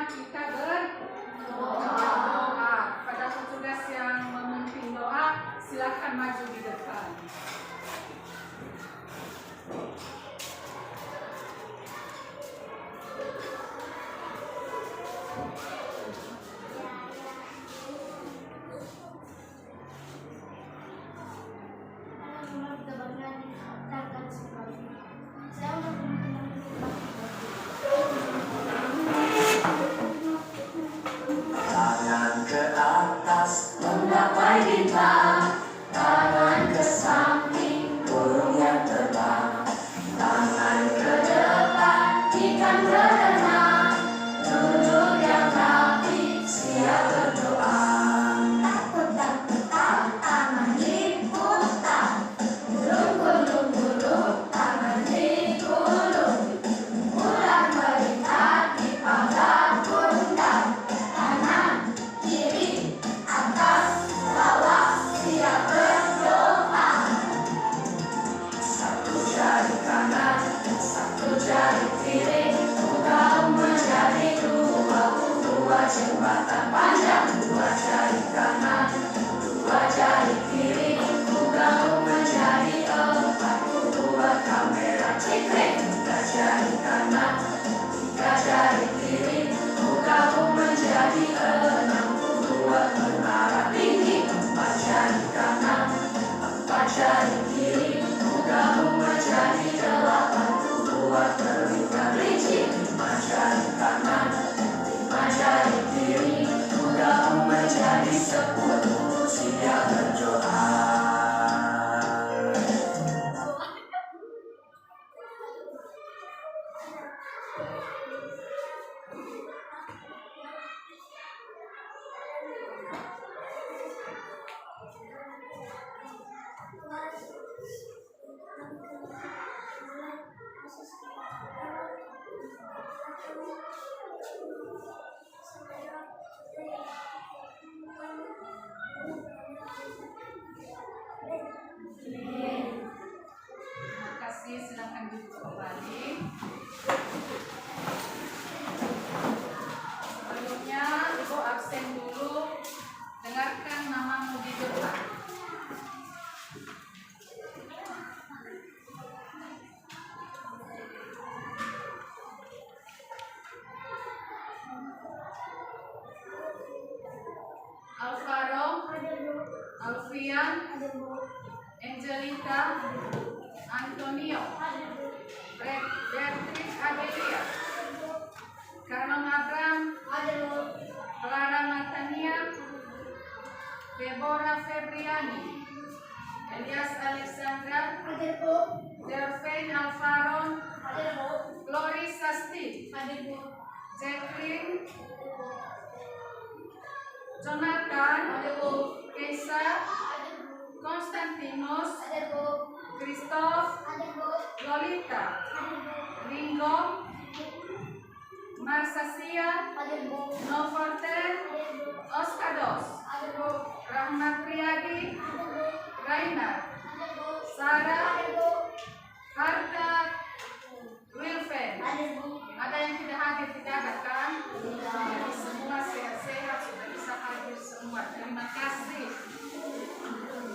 kita berdoa. Pada petugas yang memimpin doa, silakan maju di depan. Tangan ke atas menggapai bintang, tangan ke samping burung yang terbang, tangan ke depan ikan berenang, duduk yang rapi siap berdoa. Takut tangan diputar, gulung tangan digulung, ular melingkar di panggang pundak. Kanan, kiri, atas, bawah, siap berdoa. Satu jari kanan, satu jari kiri, engkau menjadi 22 jembatan panjang. Dua jari kanan, dua jari kiri, engkau menjadi 42 kamera ciklik. Tiga jari kanan, tiga jari kiri, engkau menjadi 62 menara tinggi. Empat jari kanan, empat jari kiri, engkau menjadi 82 terlihat rinci. Lima jari kanan, lima jari kiri, engkau menjadi 10 siap berdoa. Terima kasih, silakan duduk kembali. Sebelumnya Ibu absen dulu, dengarkan namamu di depan. Alvaro, Alfian, Angelica, Antonio, Beatrice Adelia, Carmen Abraham, Clara Matania, Deborah Febriani, Elias Alexandra, Delphine Alvaro, Gloris Sasti, Jacqueline, Jonathan, Keisa, Konstantinus, Christoph, Lolita, Ringo, Marsasia, Novote, Oskados, Rahmat Priyadi, Rainer, Sarah, Harta, Wilfen. Ada yang tidak hadir, tidak ada kan? Jadi semua sehat-sehat, sudah bisa hadir semua. Terima kasih.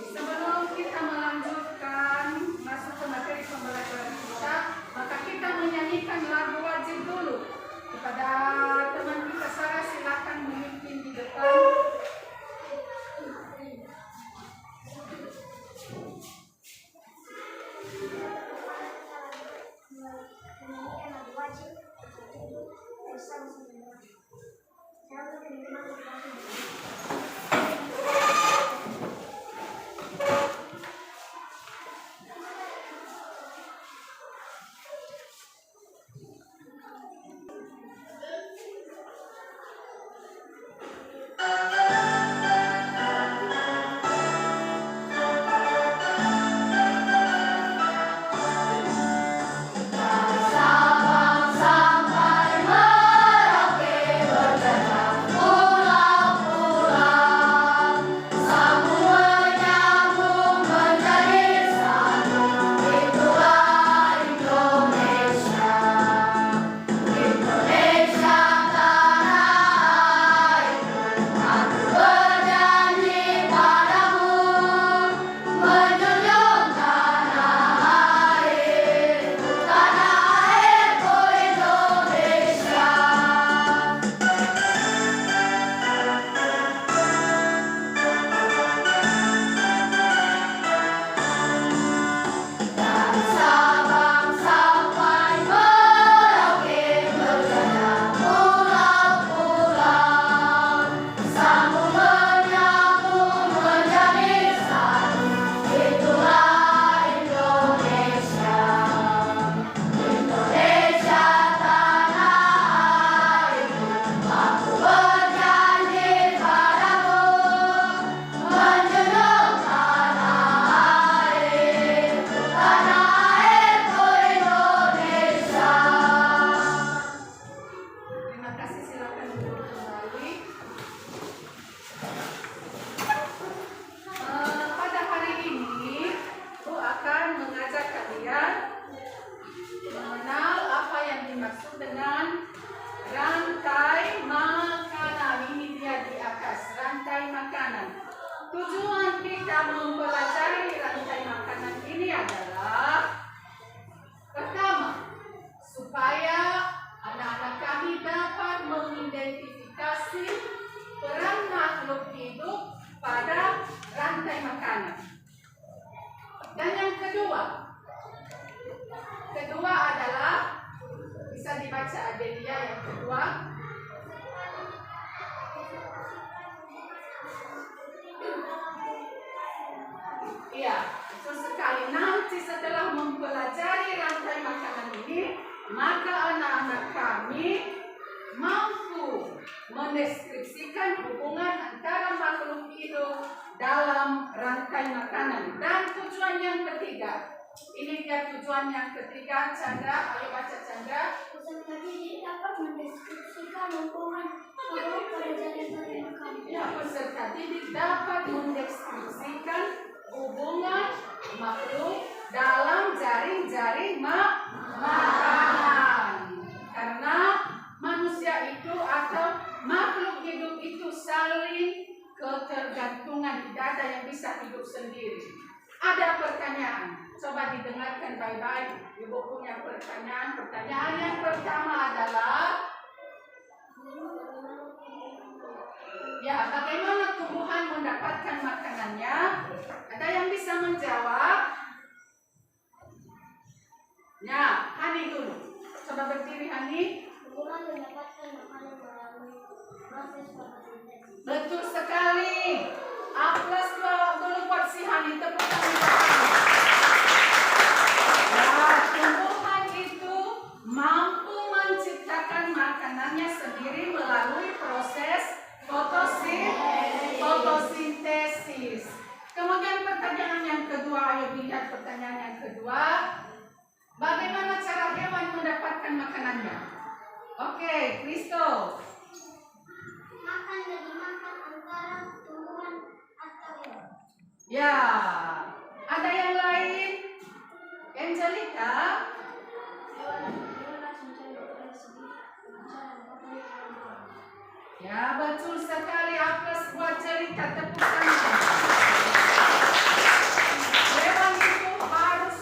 Sebelum kita melanjutkan masuk ke materi pembelajaran kita, maka kita menyanyikan lagu wajib dulu. Kepada teman kita Sarah, silakan memimpin di depan. Menyanyikan lagu wajib bersama-sama. Lelia yang kedua. Iya, betul sekali. Nanti setelah mempelajari rantai makanan ini, maka anak-anak kami mampu mendeskripsikan hubungan antara makhluk hidup dalam rantai makanan. Dan tujuan yang ketiga, ini dia tujuan yang ketiga. Chandra, ayo baca Chandra. Peserta didik dapat mendeskripsikan hubungan makhluk pada jaring-jaring makanan. Ya, peserta didik dapat mendeskripsikan hubungan makhluk dalam jaring-jaring makanan. Karena manusia itu atau makhluk hidup itu saling ketergantungan, tidak ada yang bisa hidup sendiri. Ada pertanyaan, coba didengarkan baik-baik. Ibu punya pertanyaan. Pertanyaan yang pertama adalah, ya, bagaimana tumbuhan mendapatkan makanannya? Ada yang bisa menjawab? Ya, Hani dulu. Coba berdiri, Hani. Tumbuhan mendapatkan makanan melalui proses fotosintesis. Betul sekali. A+ dulu buat si Hani, tepuk tangan. Ya, tumbuhan itu mampu menciptakan makanannya sendiri melalui proses fotosintesis. Kemudian pertanyaan yang kedua, ayo lihat pertanyaan yang kedua. Bagaimana cara hewan mendapatkan makanannya? Oke, Kristo. Makan dan dimakan antara tumbuhan atau hewan. Ya, ada yang lain? Angelica? Hewan mencari reproduksi dengan cara memotong hewan. Ya, betul sekali. A+ buat cerita, tepuk tangan. Hewan itu harus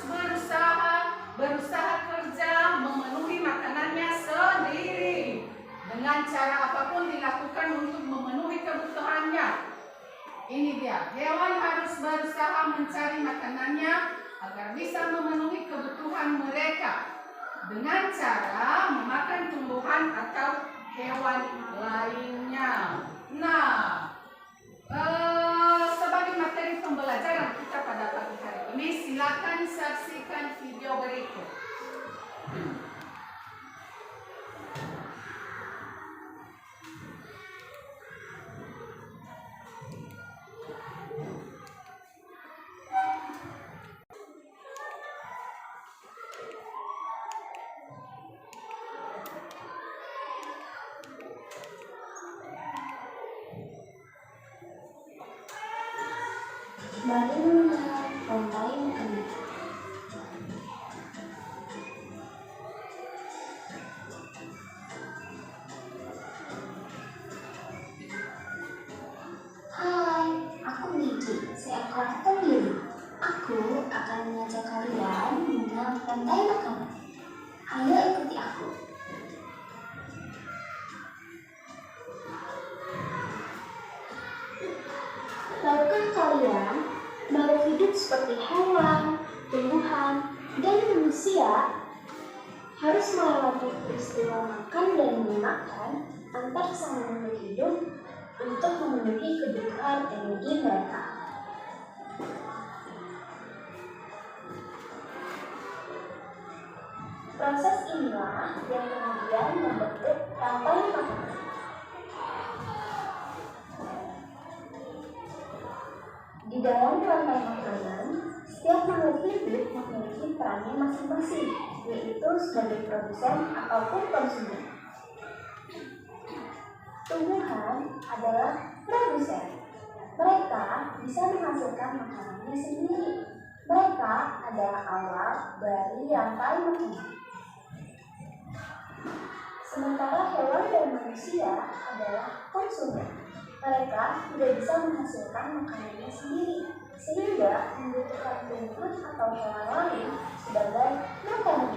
berusaha kerja memenuhi makanannya sendiri. Dengan cara apapun dilakukan untuk memenuhi kebutuhannya. Ini dia, hewan harus berusaha mencari makanannya agar bisa memenuhi kebutuhan mereka dengan cara memakan tumbuhan atau hewan lainnya. Nah, sebagai materi pembelajaran kita pada pagi hari ini, silakan saksikan video berikut. Bagaimana rantai makanan? Hai, aku Gigi, seekor pemilik. Aku akan mengajak kalian mengenal rantai makanan. Ayo ikuti aku. Tahukah kalian bahwa hidup seperti hewan, tumbuhan, dan manusia harus melewati peristiwa makan dan memakan antar sang makhluk hidup untuk memenuhi kebutuhan energi mereka. Proses inilah yang kemudian membentuk rantai makanan. Di dalam rantai makanan, setiap makhluk hidup memiliki perannya masing-masing, yaitu sebagai produsen ataupun konsumen. Tumbuhan adalah produsen. Mereka bisa menghasilkan makanannya sendiri. Mereka adalah awal dari rantai makanan. Sementara hewan dan manusia adalah konsumen. Mereka tidak bisa menghasilkan makanannya sendiri, sehingga membutuhkan tumbuhan atau hewan lain sebagai makanan.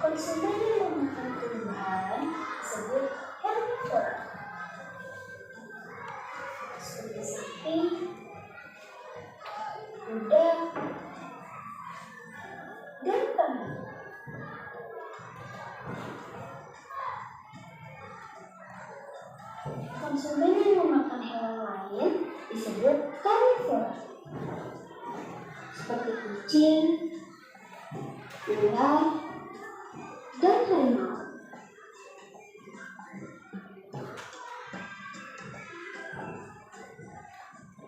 Konsumen yang memakan tumbuhan disebut herbivora, seperti sapi, kuda, dan kambing. konsumen yang memakan hewan lain disebut karnivora, seperti kucing, ular, dan harimau.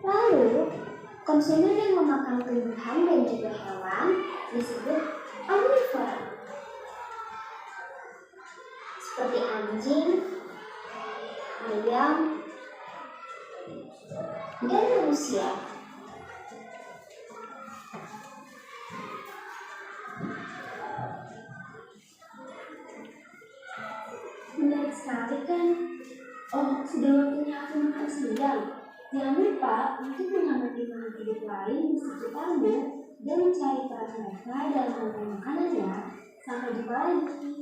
Lalu, konsumen yang memakan tumbuhan dan juga hewan disebut omnivora, seperti anjing, ayam, dan manusia. Menarik sekali kan? Oh, sudah waktunya aku makan siang. Jangan lupa untuk mengamati makhluk hidup lain di sekitarmu dan mencari peran mereka dalam rantai makanan ya. Sampai jumpa lagi.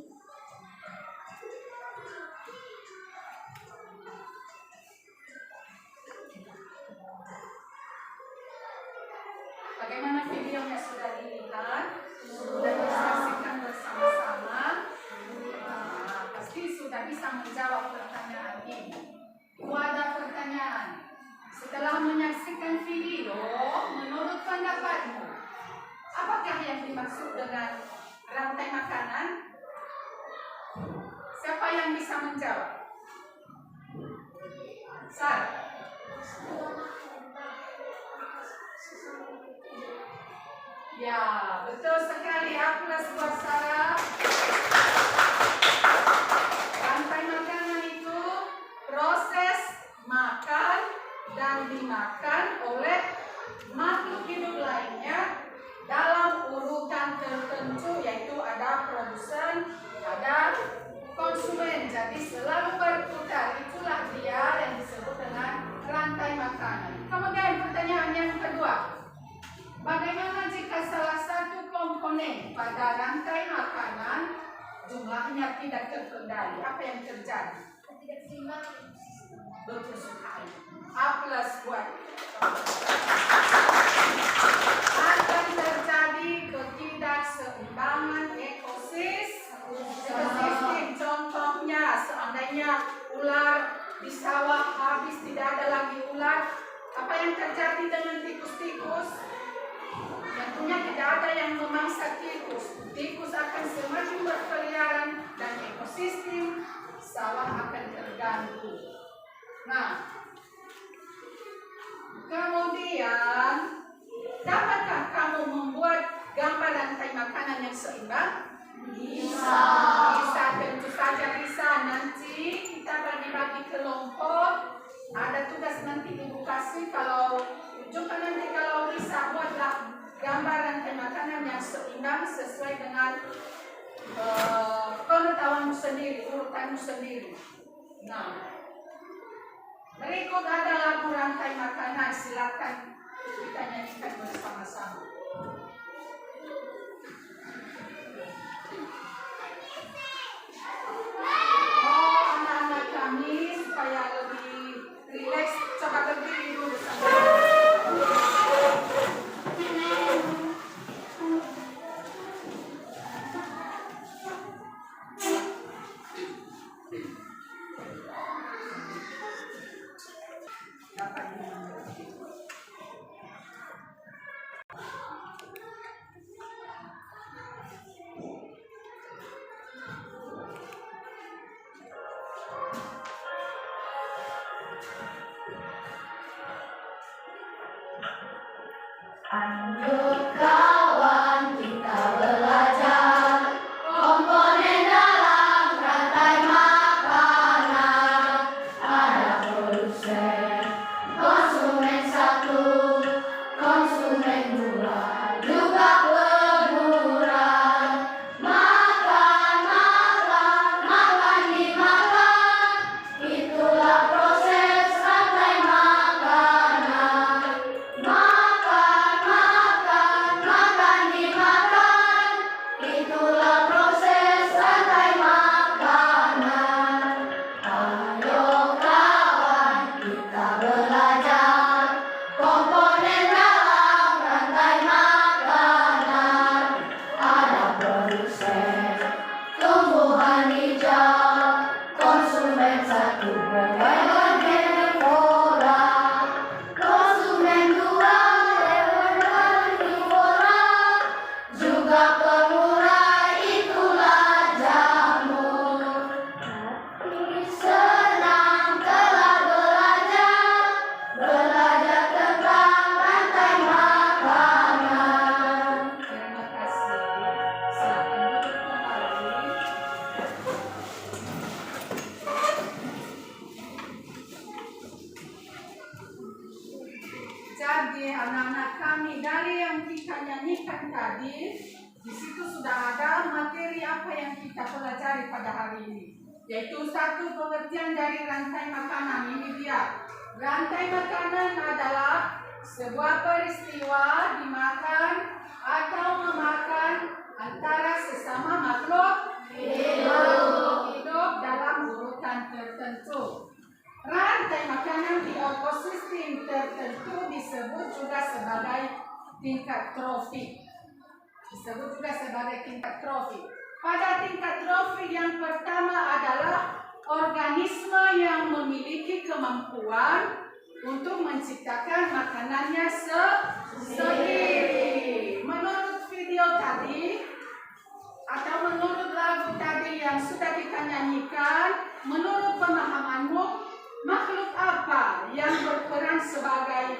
Bagaimana videonya sudah dilihat? Sudah disaksikan bersama-sama? Pasti sudah bisa menjawab pertanyaan ini. Ada pertanyaan. Setelah menyaksikan video, menurut pendapatmu, apakah yang dimaksud dengan rantai makanan? Siapa yang bisa menjawab? Sarah. Ya, betul sekali. Aplaus buat Sarah. Rantai makanan itu proses makan dan dimakan oleh makhluk hidup lainnya dalam urutan tertentu, yaitu ada produsen, ada konsumen. Jadi selalu berputar. Itulah dia yang disebut dengan rantai makanan. Kemudian pertanyaan yang kedua. Bagaimana jika salah satu komponen pada rantai makanan jumlahnya tidak terkendali? Apa yang terjadi? Ketidakseimbangan. Betul sekali. Aplaus buat. Akan terjadi ketidakseimbangan ekosistem. Contohnya, seandainya ular di sawah habis, tidak ada lagi ular, apa yang terjadi dengan tikus-tikus? Tentunya tidak ada yang memangsa tikus. Tikus akan semakin berkeliaran dan ekosistem sawah akan terganggu. Nah, kemudian dapatkah kamu membuat gambar rantai makanan yang seimbang? Bisa. Bisa, tentu saja bisa. Nanti kita bagi-bagi kelompok. Ada tugas nanti Ibu kasih, kalau tunjukkan nanti kalau bisa buatlah gambar rantai makanan yang seimbang sesuai dengan pengetahuanmu sendiri, urutanmu sendiri. Nah, berikut ada lagu rantai makanan. Silakan kita nyanyikan bersama-sama. Oh, anak-anak kami supaya lebih rileks, coba berdiri dulu sama. Anggur kawan, kita belajar komponen dalam rantai makanan. Ada produsen, konsumen satu, konsumen dua, juga penuran. Makan, makan, makan dimakan, itulah proses rantai makanan. Makan, makan, ikan tadi, di situ sudah ada materi apa yang kita pelajari pada hari ini. Yaitu satu pengertian dari rantai makanan. Ini dia. Rantai makanan adalah sebuah peristiwa dimakan atau memakan antara sesama makhluk hidup dalam urutan tertentu. Rantai makanan di ekosistem tertentu disebut juga sebagai tingkat trofik. Pada tingkat trofik yang pertama adalah organisme yang memiliki kemampuan untuk menciptakan makanannya sendiri. Menurut video tadi atau menurut lagu tadi yang sudah kita nyanyikan, menurut pemahamanmu, makhluk apa yang berperan sebagai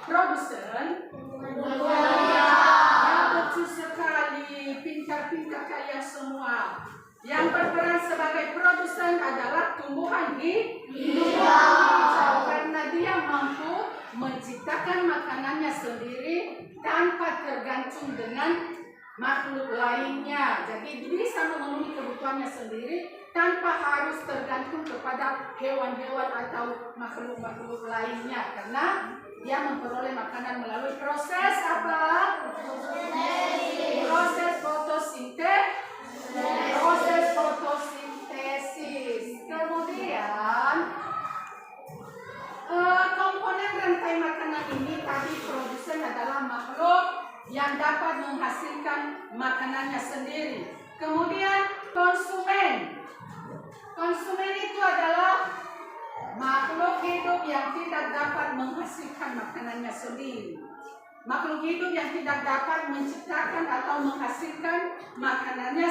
produsen? Ya, betul sekali, pintar-pintar kalian semua. Yang berperan sebagai produsen adalah tumbuhan hijau karena dia mampu menciptakan makanannya sendiri tanpa tergantung dengan makhluk lainnya. Jadi bisa memenuhi kebutuhannya sendiri tanpa harus tergantung kepada hewan-hewan atau makhluk-makhluk lainnya, karena dia memperoleh makanan melalui proses apa? Proses fotosintesis. Kemudian komponen rantai makanan ini tadi produsen adalah makhluk yang dapat menghasilkan makanannya sendiri. Kemudian konsumen. Konsumen itu adalah makhluk hidup yang tidak dapat menghasilkan makanannya sendiri. Makhluk hidup yang tidak dapat menciptakan atau menghasilkan makanannya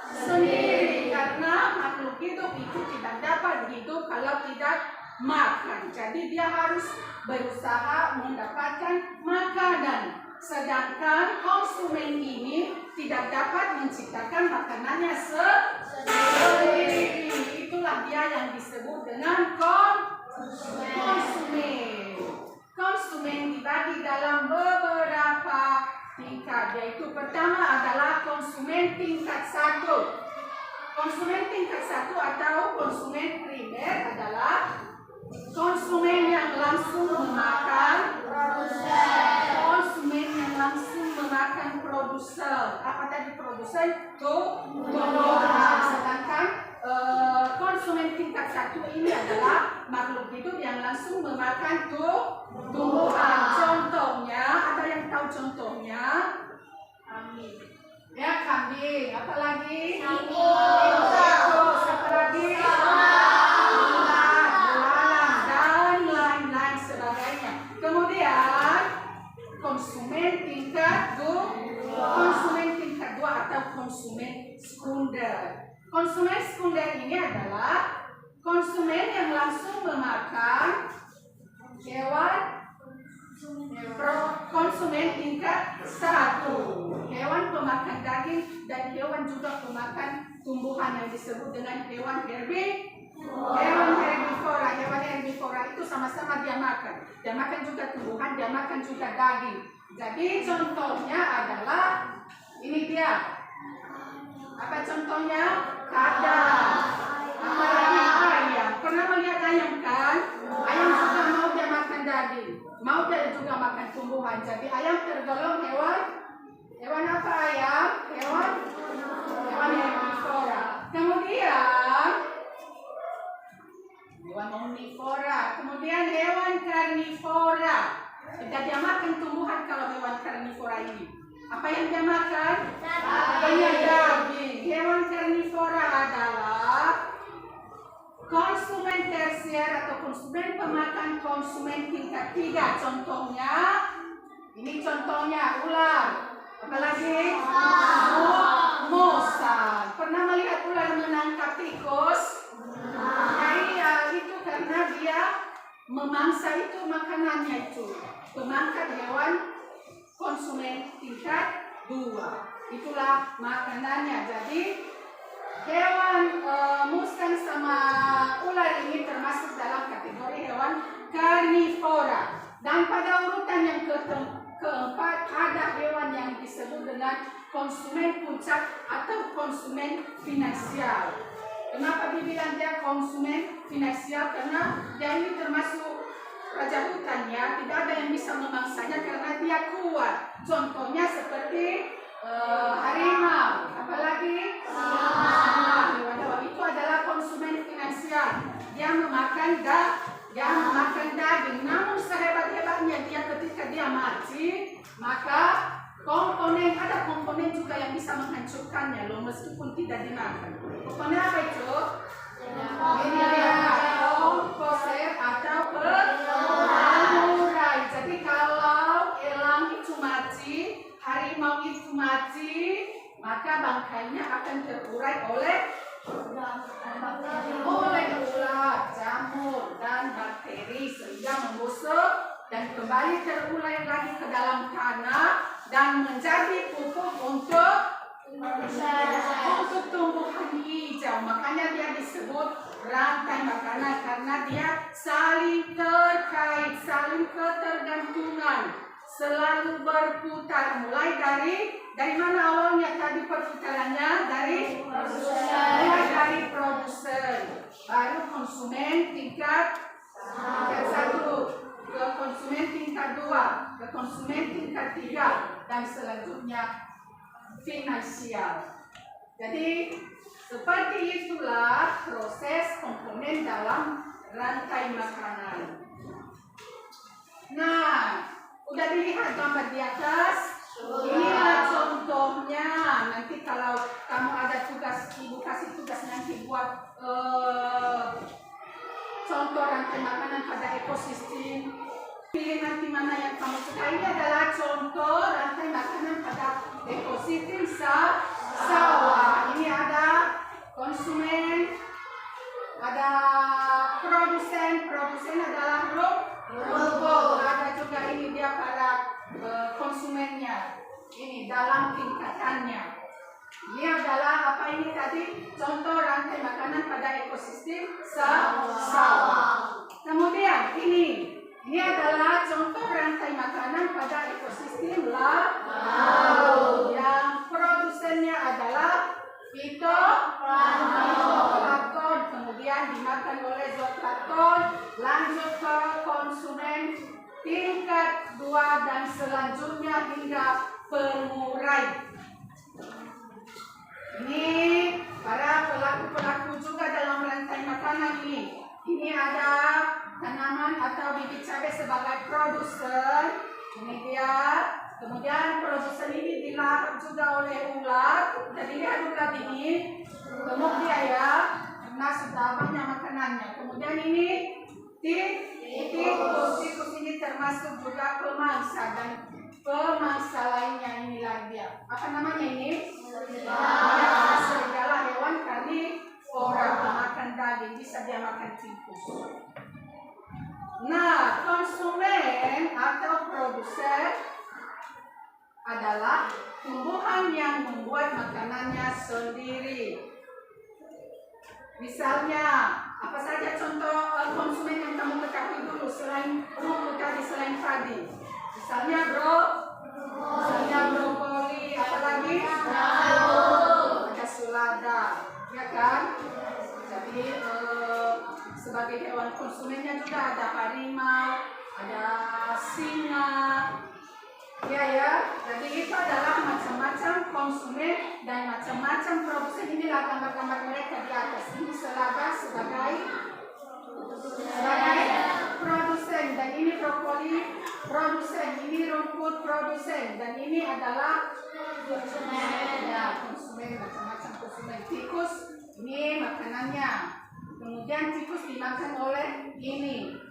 sendiri. Karena makhluk hidup itu tidak dapat hidup kalau tidak makan. Jadi dia harus berusaha mendapatkan makanan. Sedangkan konsumen ini tidak dapat menciptakan makanannya sendiri. Itulah dia yang disebut dengan konsumen. Konsumen dibagi dalam beberapa tingkat, yaitu pertama adalah konsumen tingkat 1. Konsumen tingkat 1 atau konsumen primer adalah konsumen yang langsung memakan produsen. Apa tadi produsen? Tumbuhan. Sedangkan konsumen tingkat 1 ini adalah makhluk hidup yang langsung memakan tumbuhan. Contohnya, ada yang tahu contohnya? Kambing. Ya, kambing. Apa lagi? Tikus. Apa lagi? Konsumen tingkat 2 atau konsumen sekunder. Konsumen sekunder ini adalah konsumen yang langsung memakan hewan. Konsumen tingkat 1, hewan pemakan daging dan hewan juga pemakan tumbuhan yang disebut dengan hewan herbivora. Hewan herbivora itu sama-sama dia makan. Dia makan juga tumbuhan, dia makan juga daging. Jadi contohnya adalah ini dia. Apa contohnya? Kadal. Apalagi ayam. Pernah melihat ayam kan? Ayam juga mau dia makan daging, mau dia juga makan tumbuhan. Jadi ayam tergolong hewan apa ayam? Hewan herbivora. Kemudian hewan omnivora. Kemudian hewan karnivora. Tidak dia makan tumbuhan kalau hewan karnivora ini. Apa yang dia makan? Banyak daging. Hewan karnivora adalah konsumen tersier atau konsumen pemakan konsumen tingkat 3. Contohnya, ini contohnya ular. Apalagi? Musang. Pernah melihat ular menangkap tikus? Nah, itu karena dia memangsa itu makanannya itu. Pemakan hewan konsumen tingkat 2. Itulah makanannya. Jadi hewan musang sama ular ini termasuk dalam kategori hewan karnivora. Dan pada urutan yang keempat, ada hewan yang disebut dengan konsumen puncak atau konsumen finansial. Kenapa dibilang dia konsumen finansial? Karena dia ini termasuk raja hutan ya, tidak ada yang bisa memangsanya karena dia kuat. Contohnya seperti harimau, apalagi hewan-hewan itu adalah konsumen finansial. Dia memakan daging, namun sehebat-hebatnya dia ketika dia mati, maka ada komponen juga yang bisa menghancurkannya loh, meskipun tidak dimakan. Komponen apa itu? Ini dia komposer atau pengurai. Jadi kalau elang itu mati, harimau itu mati, maka bangkainya akan terurai oleh ulat, jamur, dan bakteri sehingga membusuk dan kembali terurai lagi ke dalam tanah dan menjadi pupuk untuk tumbuhan hijau. Makanya dia disebut rantai makanan karena dia saling terkait, saling ketergantungan, selalu berputar. Mulai dari mana awalnya tadi perputarannya? Mulai dari produsen, baru konsumen tingkat 1, ke konsumen tingkat 2, ke konsumen tingkat 3, dan selanjutnya finansial. Jadi seperti itulah proses komponen dalam rantai makanan. Nah, udah dilihat gambar di atas? Inilah contohnya. Nanti kalau kamu ada tugas, ibu kasih tugas nanti buat contoh rantai makanan pada ekosistem. Pilih nanti mana yang kamu suka. Ini adalah contoh rantai makanan pada ekosistem sawah. Ini ada konsumen, ada produsen adalah rumput. Ada juga ini dia para konsumennya. Ini dalam tingkatannya. Ini adalah apa ini tadi? Contoh rantai makanan pada ekosistem sawah. Kemudian ini adalah contoh rantai makanan pada ekosistem laut. Yang produsennya adalah fitoplankton, kemudian dimakan oleh zooplankton, lanjut ke konsumen tingkat 2 dan selanjutnya hingga pengurai. Ini para pelaku-pelaku juga dalam rantai makanan ini. Ini ada tanaman atau bibit cabai sebagai produsen. Ini dia. Kemudian produsen ini dilahap juga oleh ulat. Jadi lihat ulat ini gemuk dia ya, karena sudah banyak makanannya. Kemudian ini tikus ini termasuk juga pemangsa, dan pemangsa lainnya inilah dia. Apa namanya ini? Serigala, hewan karnivora, makan daging, bisa dia makan tikus. Nah, konsumen atau produsen adalah tumbuhan yang membuat makanannya sendiri. Misalnya, apa saja contoh konsumen yang kamu ketahui dulu selain rumput tadi, selain padi? Misalnya brokoli, apalagi? Ada selada, ya kan? Jadi sebagai hewan konsumennya juga ada harimau, ada singa. Ya. Jadi itu adalah macam-macam konsumen dan macam-macam produsen. Inilah gambar-gambar mereka di atas. Ini selada sebagai produsen, dan ini brokoli produsen, ini rumput produsen, dan ini adalah konsumen, macam-macam konsumen. Tikus ini makanannya, kemudian tikus dimakan oleh ini.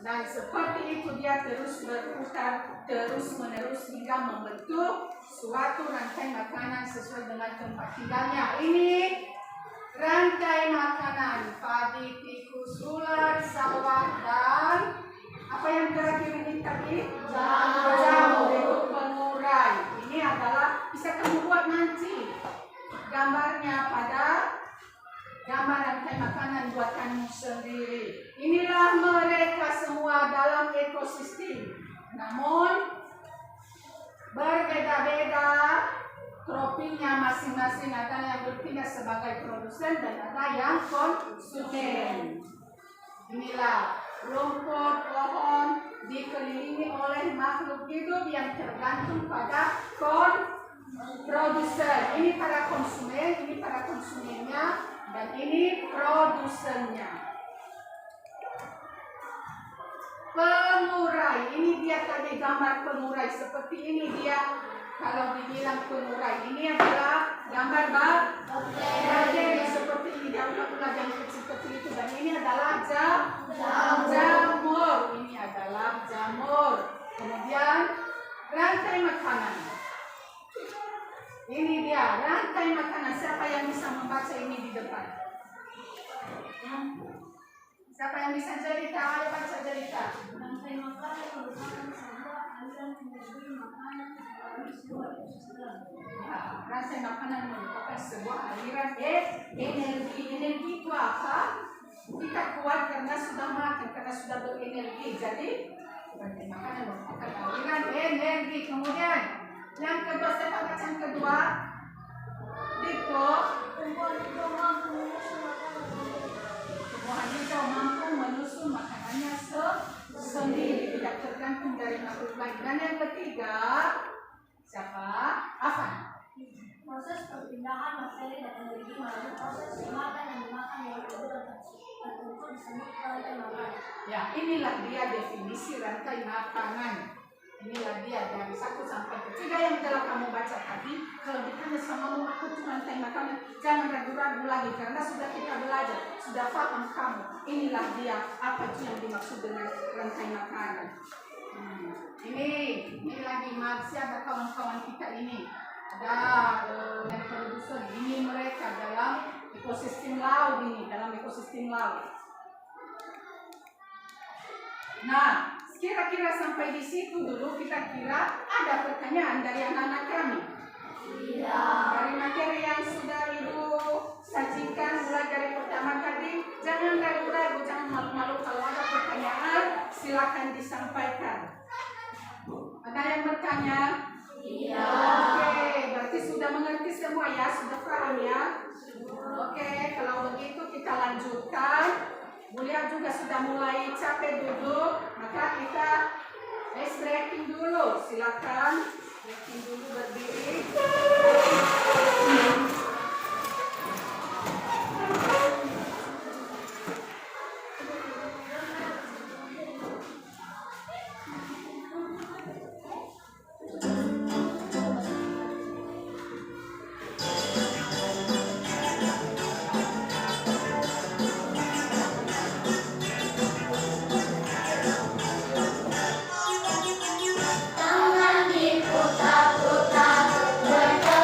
Dan seperti itu dia terus berputar terus-menerus hingga membentuk suatu rantai makanan sesuai dengan tempat tinggalnya. Ini rantai makanan padi, tikus, ulat, sawah, dan apa yang terakhir ini tadi? Jamur itu pengurai. Ini adalah bisa kamu buat nanti gambarnya pada gambar rantai makanan buatanmu sendiri. Inilah mereka semua dalam ekosistem. Namun berbeda-beda tropinya masing-masing, ada yang bertindak sebagai produsen dan ada yang konsumen. Inilah rumput pohon dikelilingi oleh makhluk hidup yang tergantung pada produsen. Ini para konsumen, ini para konsumennya, dan ini produsennya. Pengurai, ini dia tadi gambar pengurai seperti ini dia. Kalau dibilang pengurai, ini adalah gambar bakteri seperti ini, ulat-ulat yang kecil-kecil itu, dan ini adalah jamur. Ini adalah jamur. Kemudian rantai makanan. Ini dia rantai makanan. Siapa yang bisa membaca ini di depan? Siapa yang bisa cerita? Ayo baca cerita. Rantai makanan merupakan sebuah aliran energi makanan. Rantai makanan merupakan sebuah aliran energi. Energi itu apa? Kita kuat karena sudah makan, karena sudah berenergi. Jadi rantai makanan merupakan aliran energi. Kemudian yang kedua, siapa baca yang kedua? Dito. Tumbuhan hijau mampu menyusun makanannya sendiri, tidak tergantung dari makhluk lain. Dan yang ketiga, siapa? Afan. Proses perpindahan bakteri dan energi melalui proses makan yang dimakan yang tertentu disebut rantai makanan. Ya, inilah dia definisi rantai makanan. Inilah dia dari 1 sampai 3 yang telah kamu baca tadi. Kalau ditanya sama kamu, aku tuh rantai makanan, jangan ragu-ragu lagi karena sudah kita belajar, sudah paham kamu. Inilah dia apa itu yang dimaksud dengan rantai makanan. Ini lagi siapa kawan-kawan kita ini. Ada yang produsen, ini mereka dalam ekosistem laut ini, dalam ekosistem laut. Nah, kira-kira sampai di situ dulu kita kira ada pertanyaan dari anak-anak kami. Dari materi yang sudah Ibu sajikan mulai dari pertama tadi, jangan ragu-ragu, jangan malu-malu. Kalau ada pertanyaan, silakan disampaikan. Ada yang bertanya? Iya. Oke, berarti sudah mengerti semua ya, sudah paham ya? Oke, kalau begitu kita lanjutkan. Beliau juga sudah mulai capek duduk, maka kita breaking dulu. Silakan breaking dulu, berdiri. Tangan diputar-putar, bergerak.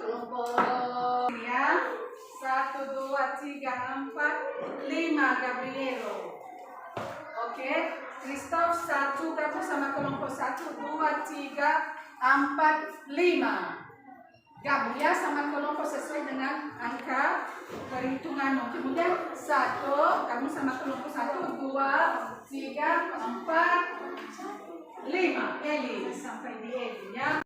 kelompok ya 1, 2, 3, 4, 5 Gabrielo. Oke, Christoph 1 gabung sama kelompok 1, 2, 3, 4, 5. Gabung ya sama kelompok sesuai dengan angka perhitungan. Kemudian 1 gabung sama kelompok 1, 2, 3, 4, 5. Eli sampai di Eli ya.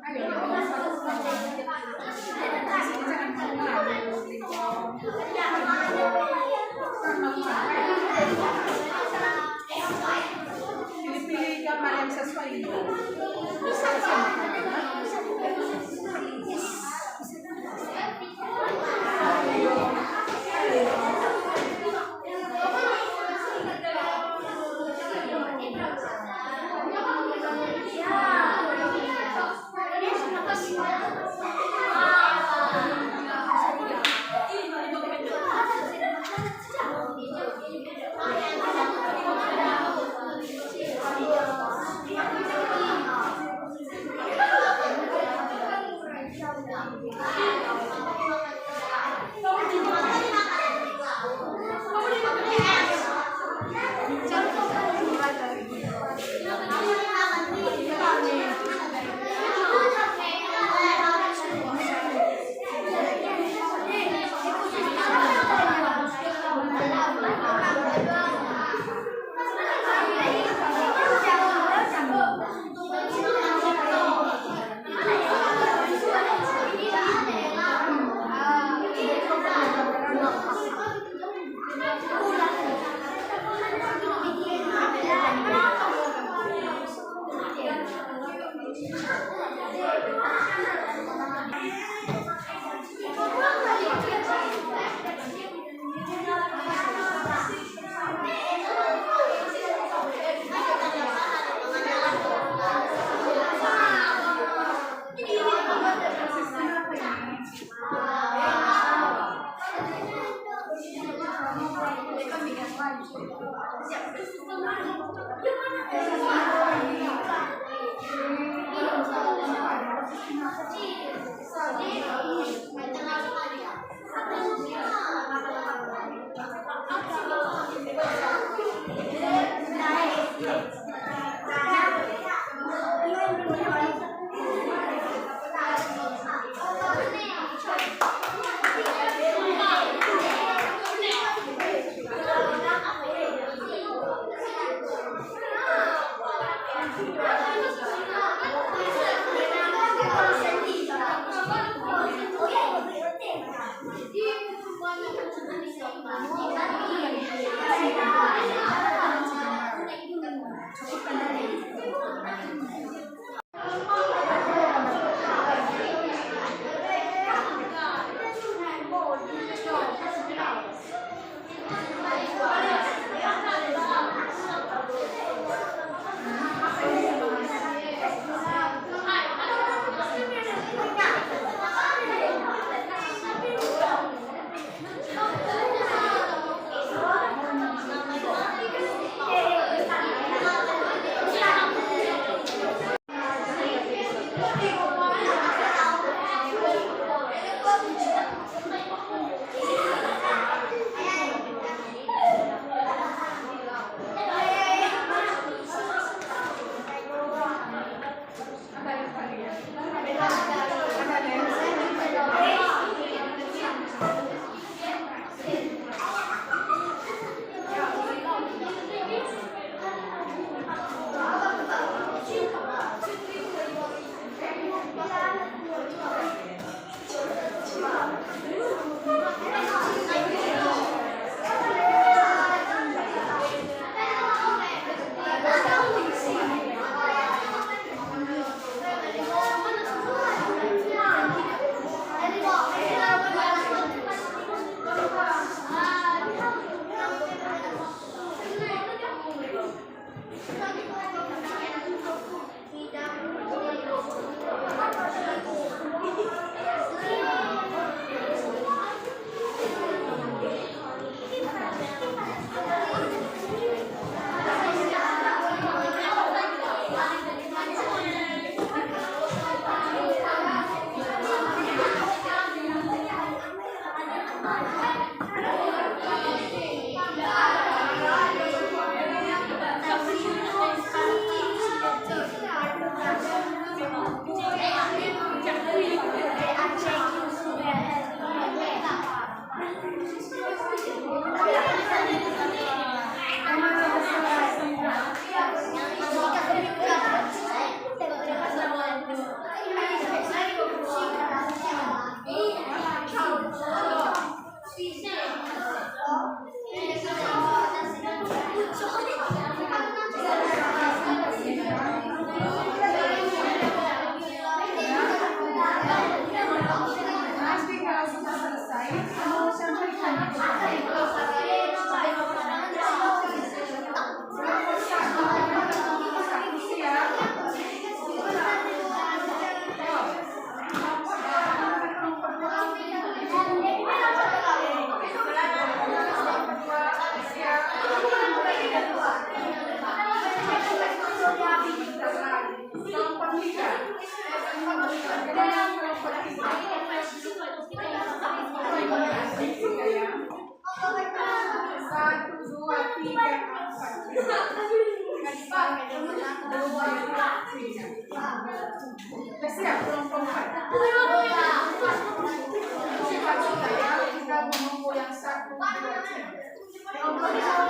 Ayo, pilih-pilih gambar yang sesuai itu. Bisa Iya. Siap, kelompok 4. Cepat sudah ya, kita menunggu yang 1, 2, 3. Kelompok 1.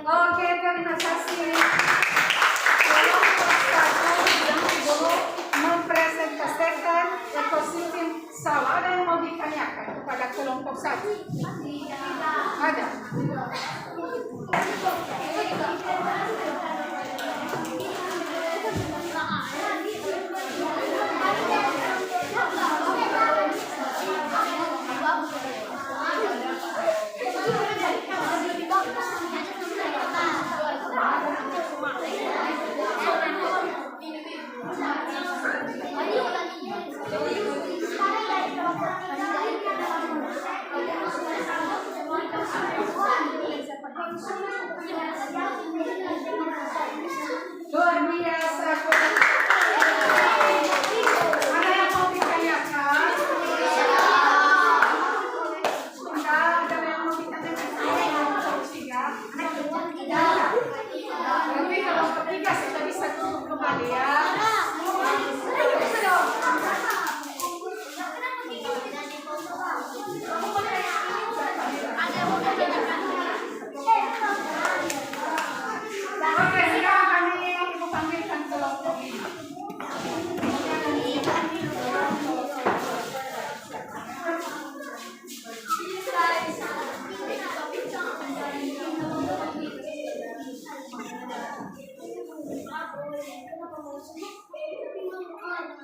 Oke, terima kasih. Mempresentasikan ekosistem sawah. Ada yang mau ditanyakan kepada kelompok 1? Ada. Luar biasa. Ada yang mau ditanyakan? Ada yang mau ditanyakan? Tapi kalau ketiga sudah bisa tutup kembali ya. Oke, silakan Ibu panggilkan kelompok ini.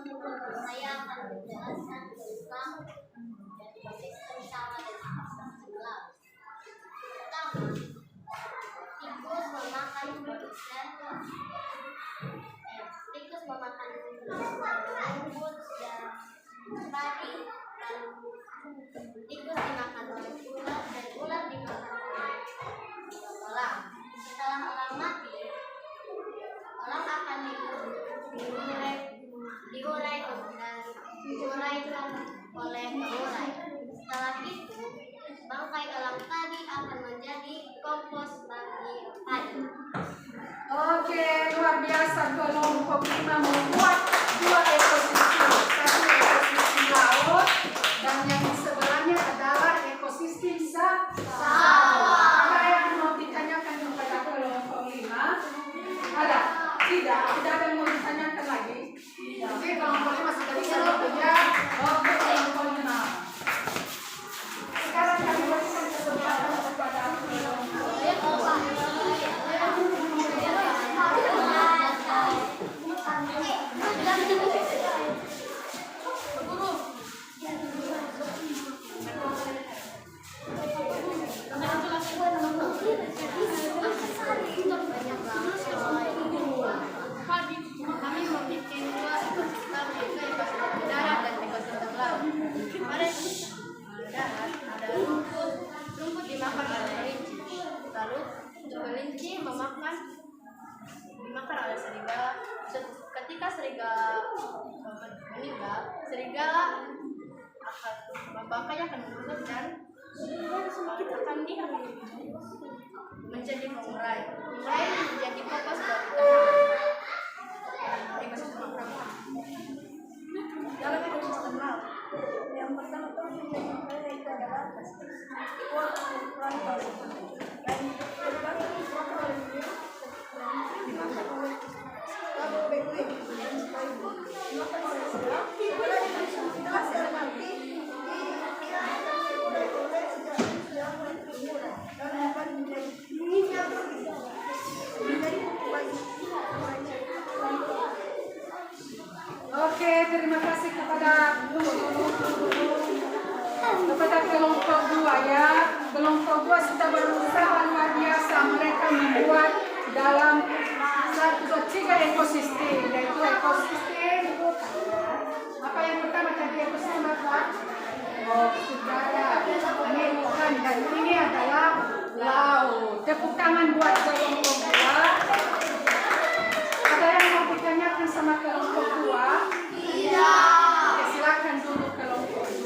Saya akan menjelaskan tentang ekosistem sama dan ekosistem laut. Pertama, tikus memakan rumput dan padi, lalu tikus dimakan oleh ular dan ular dimakan oleh elang. Setelah elang mati, elang akan diuraikan oleh pengurai. Setelah itu, bangkai elang tadi akan menjadi kompos bagi padi. Oke, luar biasa. Kelompok 5 membuat 2 ekosistem. Satu ekosistem laut dan yang di sebelahnya adalah ekosistem sawah. Ada yang mau ditanyakan kepada kelompok 5? Ada? Tidak ada yang mau ditanyakan lagi? Oke, kelompok 5 sudah bisa bekerja. Oke, kelompok 5. Sekarang kami berikan kesempatan kepada kelompok 5. Kami membuat 2 ekosistem, yaitu ekosistem darat dan ekosistem laut. Kemarin darat ada rumput dimakan oleh kelinci, lalu kelinci dimakan oleh serigala. Ketika serigala meninggal, serigala bangkainya akan menusuk dan akan menjadi pengurai. Pengurai menjadi fokus bagi ekosistem laut. Dalam ekosistem laut, yang pertama itu adalah plankton. Dan Oke, terima kasih kepada kelompok 2 ya. Kelompok 2 sudah berusaha luar biasa. Mereka membuat dalam 3 ekosistem, yaitu ekosistem apa yang pertama tadi, ekosistem apa? Oh, udara. Ini bukan, dan ini adalah laut. Tepuk tangan buat kelompok 2. Ada yang mau ditanyakan sama kelompok 2? Tidak. Oke, silakan dulu kelompok 2.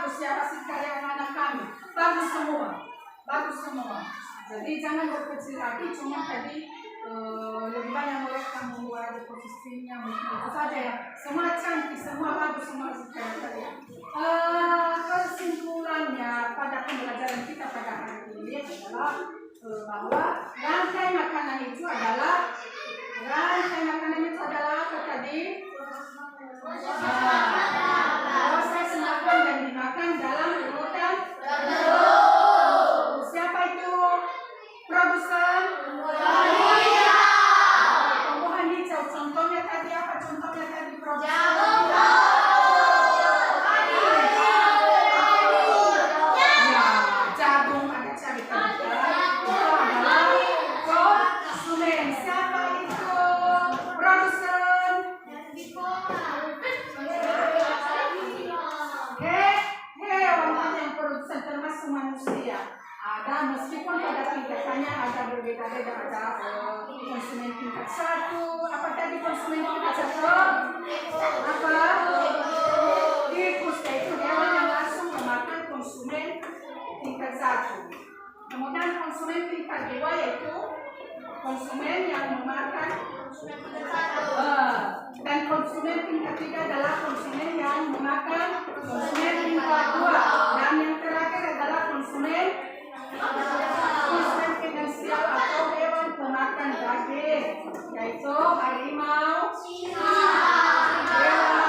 bagus ya hasil karya anak-anak kami. Bagus semua. Bagus semua. Jadi jangan berkecil hati, cuma tadi lebih banyak mereka membuat posisinya mungkin itu saja ya. Semua cantik, semua bagus, semua karya-karya. Kesimpulannya pada pembelajaran kita pada hari ini adalah bahwa rantai makanan itu adalah apa tadi? Proses makan dan dimakan dalam urutan siapa itu? Produsen tumbuhan hijau. Contohnya tadi apa? Contohnya tadi produsen jagung, ada cabai tadi. Itu adalah konsumen. Siapa itu? Produsen. Hewan yang produsen termasuk manusia. Ada meskipun pada tingkatannya ada berbeda-beda, ada konsumen tingkat 1. Apa tadi konsumen tingkat 1? Apa? Tikus, yaitu hewan yang langsung memakan konsumen tingkat 1. Kemudian konsumen tingkat 2 yaitu konsumen yang memakan dan konsumen tingkat 3 adalah konsumen yang memakan konsumen tingkat 2. Dan yang terakhir adalah konsumen finansial atau hewan pemakan daging, yaitu harimau, hewan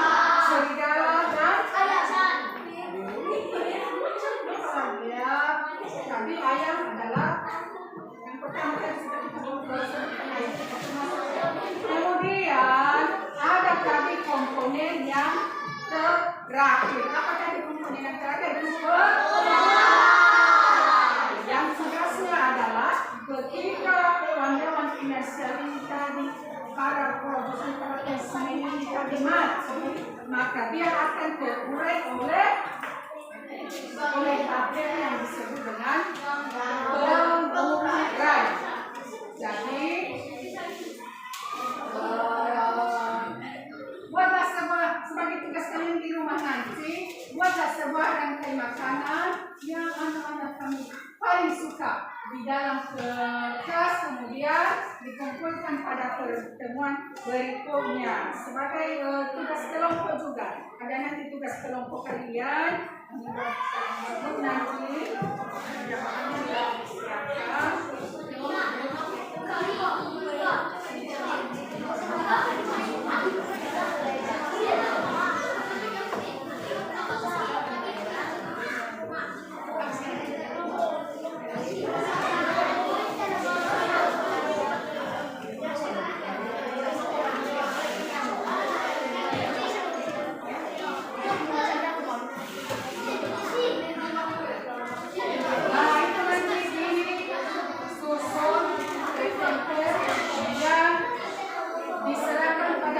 serigala dan tadi ayam adalah yang pertama tadi sudah kita kemudian ada tadi komponen yang terakhir. Apa tadi komponen yang terakhir? Yang tugasnya adalah ketika hewan-hewan finansial ini tadi, para produsen, para konsumen ini tadi mati, maka dia akan terurai oleh tablet yang disebut dengan pengurai. Jadi buatlah sebagai tugas kalian di rumah nanti, buatlah sebuah rantai makanan yang anak-anak kami paling suka di dalam kertas, kemudian dikumpulkan pada pertemuan berikutnya sebagai tugas kelompok juga. Ada nanti tugas kelompok kalian nanti diserahkan pada